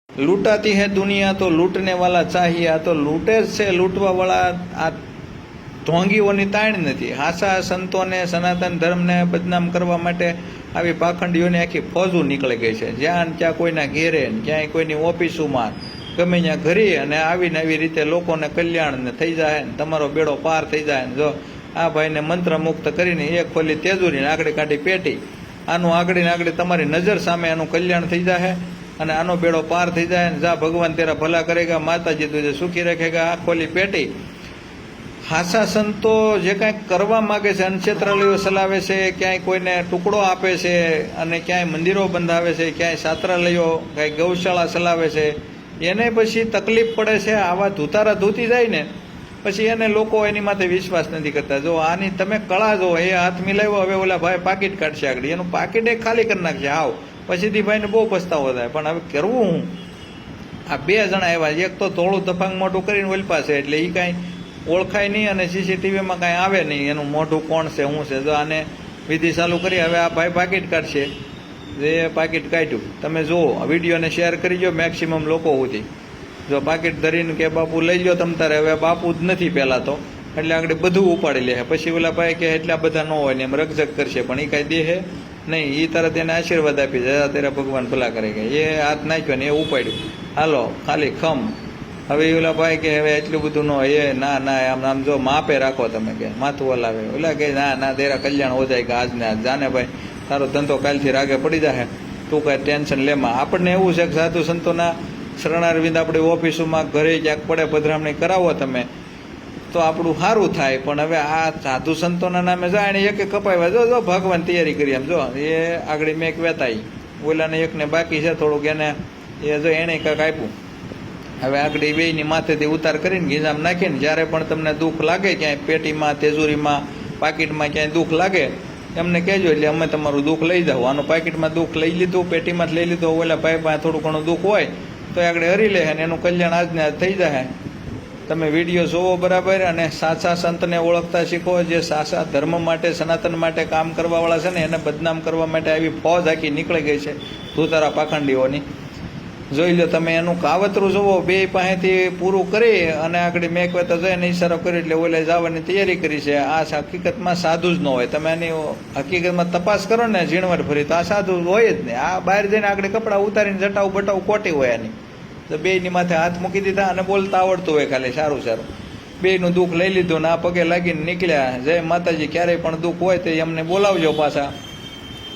लूटाती है दुनिया तो लूटने वाला चाहिए। आ तो लूटे ज छे, लूटवा वाला आ ઢોંગીઓની તાણ નથી। હાસા સંતોને સનાતન ધર્મને બદનામ કરવા માટે આવી પાખંડીઓની આખી ફોજો નીકળી ગઈ છે। જ્યાં ત્યાં કોઈના ઘેરે, ક્યાંય કોઈની ઓફિસોમાં, ગમે ત્યાં ઘરી અને આવીને આવી રીતે લોકોને કલ્યાણ ને થઈ જાય ને તમારો બેડો પાર થઈ જાય। જો આ ભાઈને મંત્રમુક્ત કરીને એક ખોલી તેજુરીને આગળ કાઢી પેટી, આનું આગળ ને આગળ તમારી નજર સામે આનું કલ્યાણ થઈ જાય અને આનો બેડો પાર થઈ જાય ને જા ભગવાન તેરા ભલા કરેગા, માતાજી તુજે સુખી રખેગા। આ ખોલી પેટી હાસા સંતો જે કાંઈક કરવા માગે છે, અન્નક્ષેત્રાલયો ચલાવે છે, ક્યાંય કોઈને ટુકડો આપે છે અને ક્યાંય મંદિરો બંધાવે છે, ક્યાંય છાત્રાલયો, કાંઈ ગૌશાળા ચલાવે છે, એને પછી તકલીફ પડે છે। આવા ધૂતારા ધૂતી જાય ને પછી એને લોકો એની માથે વિશ્વાસ નથી કરતા। જો આની તમે કળા જો, એ હાથ મિલાવ્યો, હવે ઓલા ભાઈ પાકીટ કાઢશે આગળ, એનું પાકીટ એ ખાલી કરી નાખશે આવ, પછીથી ભાઈને બહુ પસ્તાવો થાય। પણ હવે કરવું હું? આ બે જણા એવા, એક તો થોડું તફાંગ મોટું કરીને ઓલપા છે એટલે એ કાંઈ ઓળખાય નહીં અને સીસીટીવીમાં કાંઈ આવે નહીં એનું મોઢું કોણ છે શું છે। જો આને વિધિ ચાલુ કરી, હવે આ ભાઈ પાકીટ કાઢશે, જે પાકીટ કાઢ્યું તમે જુઓ, વિડીયોને શેર કરી દો મેક્સિમમ લોકો સુધી। જો પાકીટ ધરીને કે બાપુ લઈ લો તમ તારે, હવે બાપુ જ નથી પહેલાં તો, એટલે આગળ બધું ઉપાડી લે। પછી ઓલા ભાઈ કે એટલા બધા ન હોય ને એમ રકઝક કરશે, પણ એ કાંઈ દેહે નહીં, એ તરત એને આશીર્વાદ આપી જાય, તેરા ભગવાન ભલા કરે કે એ હાથ નાખ્યો ને એ ઉપાડ્યું, હાલો ખાલી ખમ। હવે ઓલા ભાઈ કે હવે એટલું બધું ન હોય, એ ના ના આમ આમ જો માપે રાખો તમે કે માથું હલાવે, ઓલા કે ના ના તેરા કલ્યાણ હો જાય કે આજ ને આજ, જાને ભાઈ તારો ધંધો કાલથી રાગે પડી જાય, તું કાંઈ ટેન્શન લેમાં। આપણને એવું છે કે સાધુ સંતોના શરણારવિંદ આપણી ઓફિસોમાં ઘરે ક્યાંક પડે પધરામણી કરાવો તમે તો આપણું સારું થાય। પણ હવે આ સાધુ સંતોના નામે જાય ને એક કપાવ્યા, જો જો ભગવાન તૈયારી કરી એમ, જો એ આગળ મેં એક વેતાઈ, ઓલાને એકને બાકી છે થોડુંક, એને એ જો એણે કાંઈક આપ્યું, હવે આગળ બેયની માથેથી ઉતાર કરીને ગીજામ નાખીને જ્યારે પણ તમને દુઃખ લાગે ક્યાંય પેટીમાં, તેજુરીમાં, પાકીટમાં ક્યાંય દુઃખ લાગે એમને કહેજો, એટલે અમે તમારું દુઃખ લઈ જાઓ। આનું પાકીટમાં દુઃખ લઈ લીધું, પેટીમાં લઈ લીધું, ઓલા ભાઈ પાસે થોડું ઘણું દુઃખ હોય તો આગળ હરી લે અને એનું કલ્યાણ આજને આજ થઈ જાય। તમે વિડીયો જોવો બરાબર અને સાચા સંતને ઓળખતા શીખો, જે સાચા ધર્મ માટે, સનાતન માટે કામ કરવાવાળા છે ને એને બદનામ કરવા માટે આવી ફોજ આખી નીકળી ગઈ છે ધૂતારા પાખંડીઓની। જોઈ લો તમે એનું કાવતરું જોવો, બે પાસેથી પૂરું કરી અને આગળ મેં કહેતા જઈને ઈશારો કર્યો એટલે ઓલે જવાની તૈયારી કરી છે। આ હકીકતમાં સાધુ જ ન હોય, તમે એની હકીકતમાં તપાસ કરો ને ઝીણવટ ભરી તો આ સાધુ હોય જ નહીં। આ બહાર જઈને આગળ કપડાં ઉતારીને જટાવું બટાવું કોટી હોય એની, તો બેયની માથે હાથ મૂકી દીધા અને બોલતા આવડતું હોય ખાલી સારું સારું, બેયનું દુઃખ લઈ લીધું ને આ પગે લાગીને નીકળ્યા। જય માતાજી, ક્યારેય પણ દુઃખ હોય તો એમને બોલાવજો પાછા,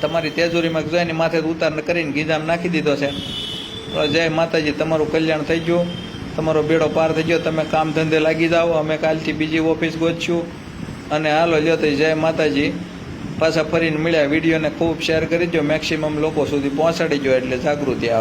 તમારી તેજુરીમાં જઈને માથે ઉતાર કરીને ગીજામ નાખી દીધો છે। જય માતાજી, તમારું કલ્યાણ થઈ ગયું, તમારો બેડો પાર થઈ ગયો, તમે કામ ધંધે લાગી જાઓ, અમે કાલથી બીજી ઓફિસ ગોતશું અને હાલો લ્યો તો જય માતાજી। પાછા ફરીને મળ્યા। વિડીયોને ખૂબ શેર કરી દો, મેક્સિમમ લોકો સુધી પહોંચાડી દો એટલે જાગૃતિ આવે।